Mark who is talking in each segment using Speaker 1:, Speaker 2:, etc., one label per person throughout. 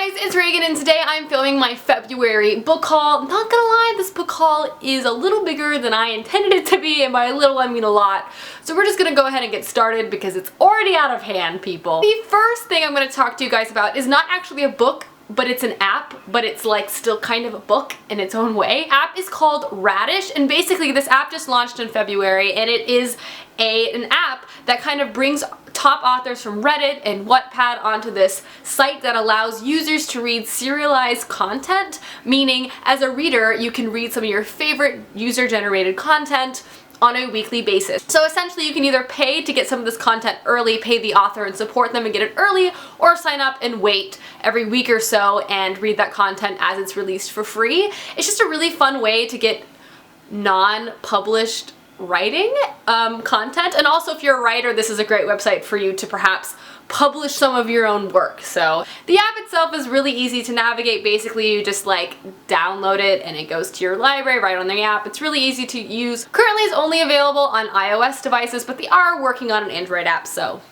Speaker 1: guys, it's Reagan and today I'm filming my February book haul. Not gonna lie, this book haul is a little bigger than I intended it to be, and by a little I mean a lot. So we're just gonna go ahead and get started because it's already out of hand, people. The first thing I'm gonna talk to you guys about is not actually a book, but it's an app, but it's like still kind of a book in its own way. App is called Radish, and basically this app just launched in February, and it is an app that kind of brings top authors from Reddit and Wattpad onto this site that allows users to read serialized content, meaning as a reader you can read some of your favorite user-generated content on a weekly basis. So essentially you can either pay to get some of this content early, pay the author and support them and get it early, or sign up and wait every week or so and read that content as it's released for free. It's just a really fun way to get non-published writing content, and also if you're a writer, this is a great website for you to perhaps publish some of your own work. So the app itself is really easy to navigate. Basically you just like download it and it goes to your library right on the app. It's really easy to use. Currently it's only available on iOS devices, but they are working on an Android app, so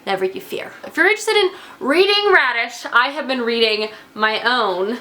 Speaker 1: never you fear. If you're interested in reading Radish, I have been reading my own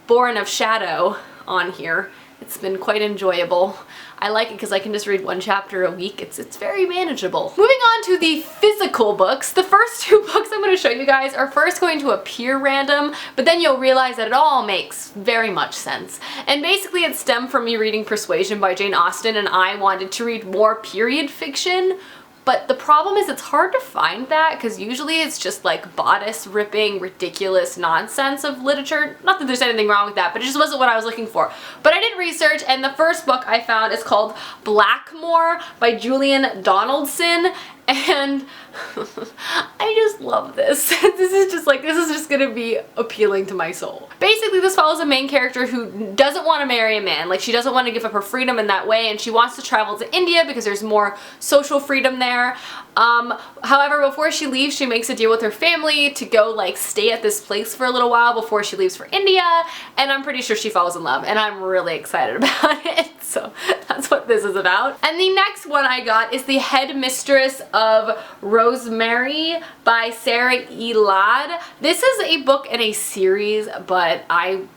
Speaker 1: Born of Shadow on here. It's been quite enjoyable. I like it because I can just read one chapter a week. It's very manageable. Moving on to the physical books. The first two books I'm going to show you guys are first going to appear random, but then you'll realize that it all makes very much sense. And basically it stemmed from me reading Persuasion by Jane Austen, and I wanted to read more period fiction. But the problem is it's hard to find that because usually it's just like bodice ripping, ridiculous nonsense of literature. Not that there's anything wrong with that, but it just wasn't what I was looking for. But I did research, and the first book I found is called Blackmore by Julian Donaldson, and I just love this. This is just gonna be appealing to my soul. Basically this follows a main character who doesn't want to marry a man. Like, she doesn't want to give up her freedom in that way, and she wants to travel to India because there's more social freedom there. However, before she leaves, she makes a deal with her family to go like stay at this place for a little while before she leaves for India, and I'm pretty sure she falls in love, and I'm really excited about it. So that's what this is about. And the next one I got is The Headmistress of Rosemary by Sarah E. Ladd. This is a book in a series, but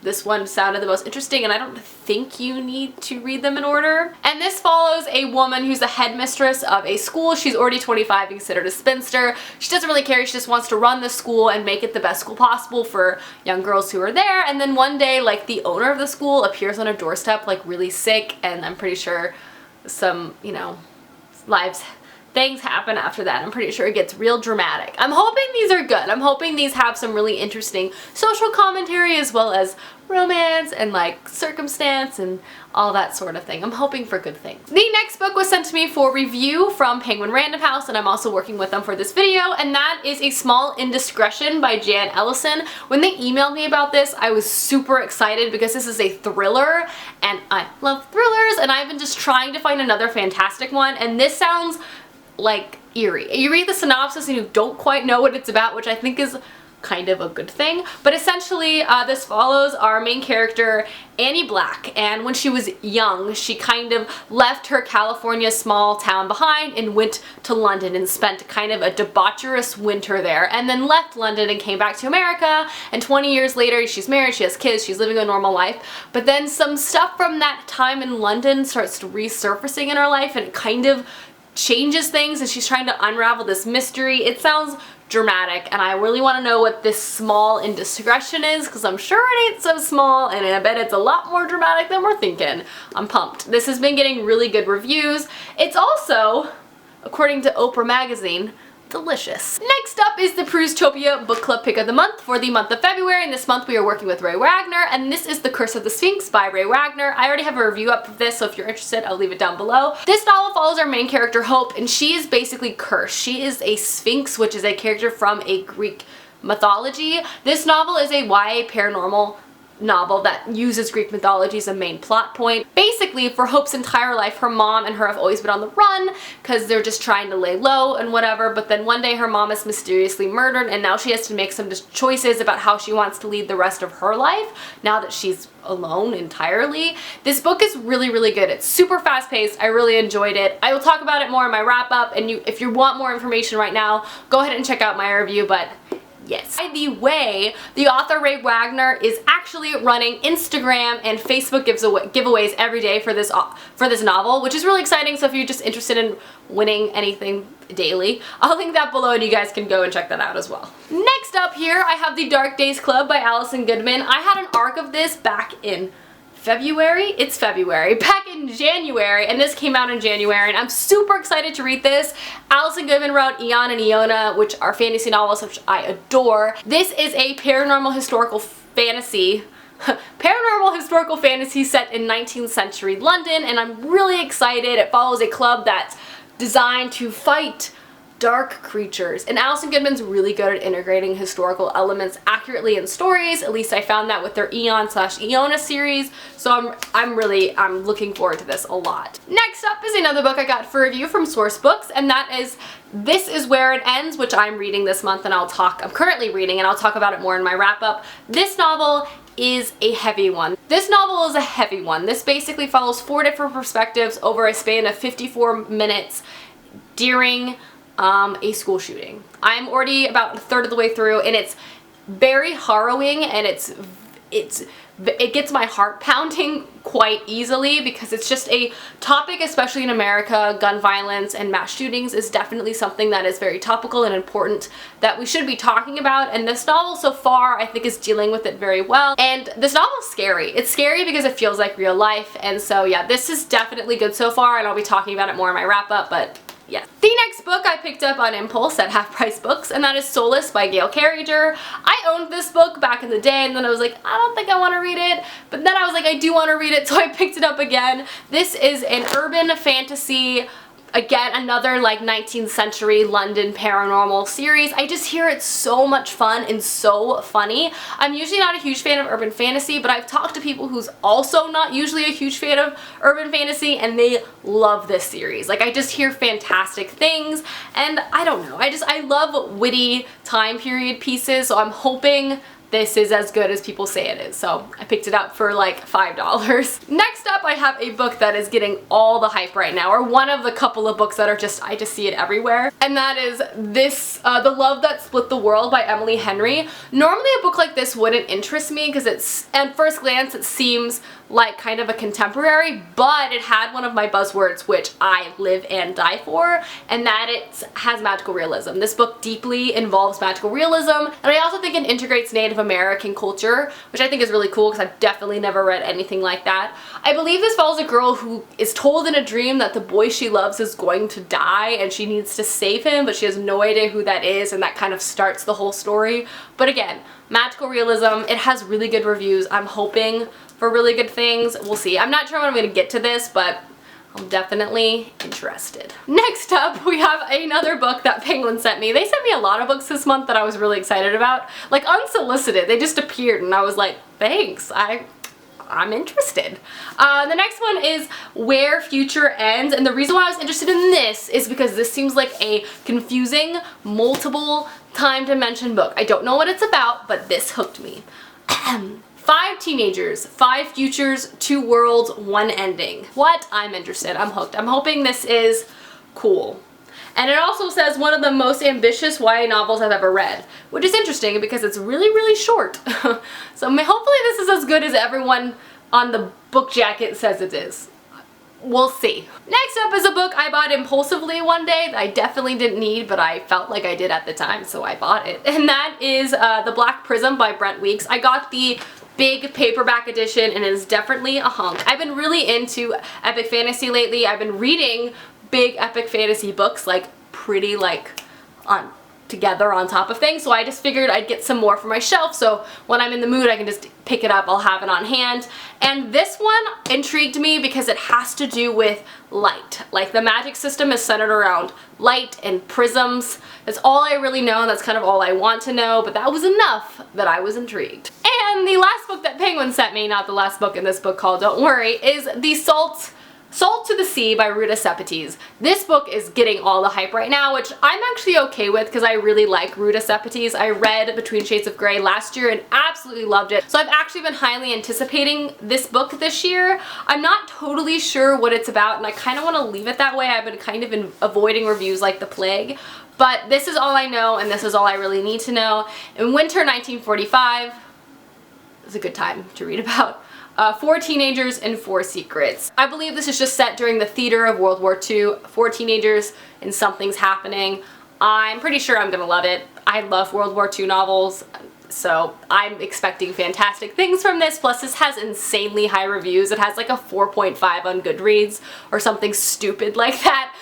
Speaker 1: this one sounded the most interesting, and I don't think you need to read them in order. And this follows a woman who's the headmistress of a school. She's already 25 and considered a spinster. She doesn't really care. She just wants to run the school and make it the best school possible for young girls who are there. And then one day, like, the owner of the school appears on a doorstep, like really sick, and I'm pretty sure some, you know, things happen after that. I'm pretty sure it gets real dramatic. I'm hoping these are good. I'm hoping these have some really interesting social commentary as well as romance and like circumstance and all that sort of thing. I'm hoping for good things. The next book was sent to me for review from Penguin Random House, and I'm also working with them for this video, and that is A Small Indiscretion by Jan Ellison. When they emailed me about this, I was super excited because this is a thriller, and I love thrillers, and I've been just trying to find another fantastic one, and this sounds like eerie. You read the synopsis and you don't quite know what it's about, which I think is kind of a good thing. But essentially this follows our main character, Annie Black, and when she was young she kind of left her California small town behind and went to London and spent kind of a debaucherous winter there, and then left London and came back to America, and 20 years later she's married, she has kids, she's living a normal life, but then some stuff from that time in London starts resurfacing in her life, and it kind of changes things, and she's trying to unravel this mystery. It sounds dramatic, and I really want to know what this small indiscretion is, because I'm sure it ain't so small, and I bet it's a lot more dramatic than we're thinking. I'm pumped. This has been getting really good reviews. It's also, according to Oprah Magazine, delicious. Next up is the Prustopia Book Club Pick of the Month for the month of February, and this month we are working with Ray Wagner, and this is The Curse of the Sphinx by Ray Wagner. I already have a review up of this, so if you're interested, I'll leave it down below. This novel follows our main character, Hope, and she is basically cursed. She is a sphinx, which is a character from a Greek mythology. This novel is a YA paranormal novel that uses Greek mythology as a main plot point. Basically, for Hope's entire life, her mom and her have always been on the run because they're just trying to lay low and whatever, but then one day her mom is mysteriously murdered, and now she has to make some choices about how she wants to lead the rest of her life now that she's alone entirely. This book is really, really good. It's super fast paced. I really enjoyed it. I will talk about it more in my wrap up, and if you want more information right now, go ahead and check out my review, but Yes. By the way, the author Ray Wagner is actually running Instagram and Facebook giveaways every day for this novel, which is really exciting. So if you're just interested in winning anything daily, I'll link that below and you guys can go and check that out as well. Next up here, I have The Dark Days Club by Alison Goodman. I had an arc of this back in February? It's February. Back in January, and this came out in January, and I'm super excited to read this. Alison Goodman wrote Eon and Iona, which are fantasy novels which I adore. This is a paranormal historical fantasy set in 19th century London, and I'm really excited. It follows a club that's designed to fight dark creatures, and Alison Goodman's really good at integrating historical elements accurately in stories. At least I found that with their Eon/Iona series, so I'm looking forward to this a lot. Next up is another book I got for review from Source Books, and that is This Is Where It Ends, which I'm reading this month, and I'm currently reading, and I'll talk about it more in my wrap-up. This novel is a heavy one. This basically follows 4 different perspectives over a span of 54 minutes during a school shooting. I'm already about a third of the way through, and it's very harrowing, and it gets my heart pounding quite easily because it's just a topic, especially in America. Gun violence and mass shootings is definitely something that is very topical and important that we should be talking about, and this novel so far I think is dealing with it very well. And this novel is scary. It's scary because it feels like real life, and so yeah, this is definitely good so far, and I'll be talking about it more in my wrap-up, but yes. The next book I picked up on impulse at Half Price Books, and that is Soulless by Gail Carriger. I owned this book back in the day, and then I was like, I don't think I want to read it, but then I was like, I do want to read it, so I picked it up again. This is an urban fantasy, again, another like 19th century London paranormal series. I just hear it's so much fun and so funny. I'm usually not a huge fan of urban fantasy, but I've talked to people who's also not usually a huge fan of urban fantasy, and they love this series. Like, I just hear fantastic things, and I don't know, I love witty time period pieces, so I'm hoping this is as good as people say it is. So I picked it up for like $5. Next up, I have a book that is getting all the hype right now, or one of the couple of books that are just, I just see it everywhere. And that is this, The Love That Split the World by Emily Henry. Normally a book like this wouldn't interest me because it's, at first glance, it seems like kind of a contemporary, but it had one of my buzzwords which I live and die for, and that it has magical realism. This book deeply involves magical realism, and I also think it integrates Native American culture, which I think is really cool because I've definitely never read anything like that. I believe this follows a girl who is told in a dream that the boy she loves is going to die and she needs to save him, but she has no idea who that is, and that kind of starts the whole story. But again, magical realism, it has really good reviews. I'm hoping for really good things. We'll see. I'm not sure when I'm going to get to this, but I'm definitely interested. Next up, we have another book that Penguin sent me. They sent me a lot of books this month that I was really excited about. Like, unsolicited. They just appeared and I was like, thanks. I'm interested. The next one is Where Future Ends, and the reason why I was interested in this is because this seems like a confusing, multiple time dimension book. I don't know what it's about, but this hooked me. 5 teenagers, 5 futures, 2 worlds, 1 ending. What? I'm interested. I'm hooked. I'm hoping this is cool. And it also says one of the most ambitious YA novels I've ever read, which is interesting because it's really, really short. So hopefully this is as good as everyone on the book jacket says it is. We'll see. Next up is a book I bought impulsively one day that I definitely didn't need, but I felt like I did at the time, so I bought it. And that is The Black Prism by Brent Weeks. I got the big paperback edition, and it is definitely a hunk. I've been really into epic fantasy lately. I've been reading big epic fantasy books like pretty like together on top of things, so I just figured I'd get some more for my shelf, so when I'm in the mood I can just pick it up, I'll have it on hand. And this one intrigued me because it has to do with light. Like, the magic system is centered around light and prisms. That's all I really know, and that's kind of all I want to know, but that was enough that I was intrigued. And the last book that Penguin sent me, not the last book in this book called Don't Worry, is The Salt to the Sea by Ruta Sepetys. This book is getting all the hype right now, which I'm actually okay with because I really like Ruta Sepetys. I read Between Shades of Grey last year and absolutely loved it. So I've actually been highly anticipating this book this year. I'm not totally sure what it's about, and I kind of want to leave it that way. I've been kind of avoiding reviews like the plague. But this is all I know, and this is all I really need to know. In winter 1945, it's a good time to read about. 4 teenagers and 4 secrets. I believe this is just set during the theater of World War II. 4 teenagers and something's happening. I'm pretty sure I'm gonna love it. I love World War II novels, so I'm expecting fantastic things from this. Plus this has insanely high reviews. It has like a 4.5 on Goodreads or something stupid like that,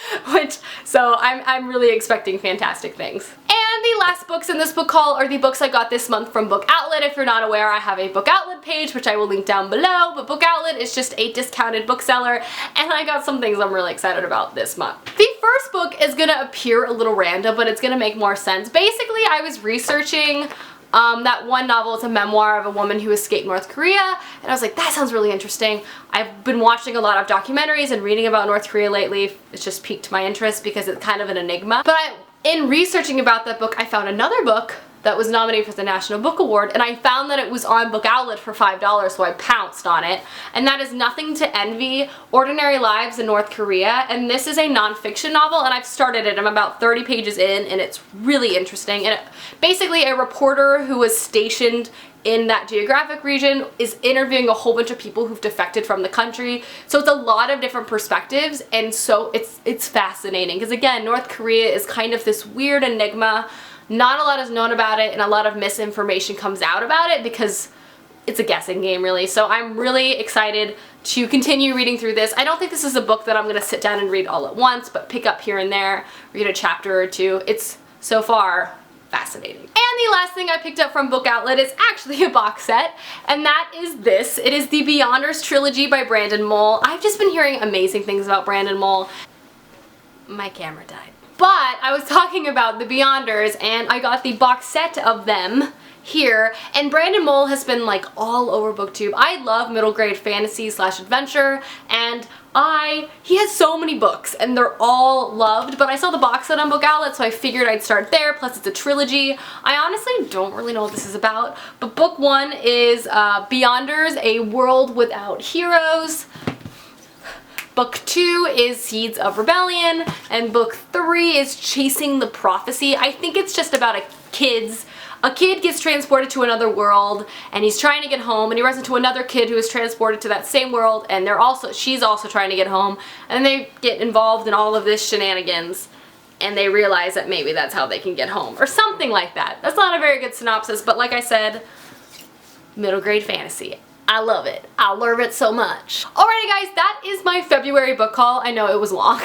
Speaker 1: so I'm really expecting fantastic things. And the last books in this book haul are the books I got this month from Book Outlet. If you're not aware, I have a Book Outlet page, which I will link down below, but Book Outlet is just a discounted bookseller, and I got some things I'm really excited about this month. The first book is gonna appear a little random, but it's gonna make more sense. Basically, I was researching that one novel. It's a memoir of a woman who escaped North Korea, and I was like, that sounds really interesting. I've been watching a lot of documentaries and reading about North Korea lately. It's just piqued my interest because it's kind of an enigma. But in researching about that book, I found another book that was nominated for the National Book Award, and I found that it was on Book Outlet for $5, so I pounced on it. And that is Nothing to Envy: Ordinary Lives in North Korea, and this is a nonfiction novel, and I've started it. I'm about 30 pages in, and it's really interesting. And basically a reporter who was stationed in that geographic region is interviewing a whole bunch of people who've defected from the country. So it's a lot of different perspectives, and so it's fascinating because again, North Korea is kind of this weird enigma. Not a lot is known about it, and a lot of misinformation comes out about it because it's a guessing game, really. So I'm really excited to continue reading through this. I don't think this is a book that I'm going to sit down and read all at once, but pick up here and there, read a chapter or two. It's so far fascinating. And the last thing I picked up from Book Outlet is actually a box set, and that is this. It is the Beyonders trilogy by Brandon Mull. I've just been hearing amazing things about Brandon Mull. My camera died. But I was talking about the Beyonders, and I got the box set of them here, and Brandon Mull has been like all over BookTube. I love middle grade fantasy / adventure, and he has so many books and they're all loved, but I saw the box set on Book Outlet, so I figured I'd start there. Plus it's a trilogy. I honestly don't really know what this is about, but book 1 is Beyonders: A World Without Heroes. Book 2 is Seeds of Rebellion, and book 3 is Chasing the Prophecy. I think it's just about a kid gets transported to another world, and he's trying to get home, and he runs into another kid who is transported to that same world, and she's also trying to get home, and they get involved in all of this shenanigans, and they realize that maybe that's how they can get home, or something like that. That's not a very good synopsis, but like I said, middle grade fantasy. I love it. I love it so much. Alrighty guys, that is my February book haul. I know it was long.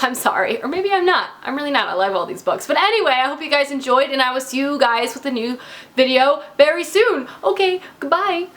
Speaker 1: I'm sorry. Or maybe I'm not. I'm really not. I love all these books. But anyway, I hope you guys enjoyed, and I will see you guys with a new video very soon. Okay, goodbye.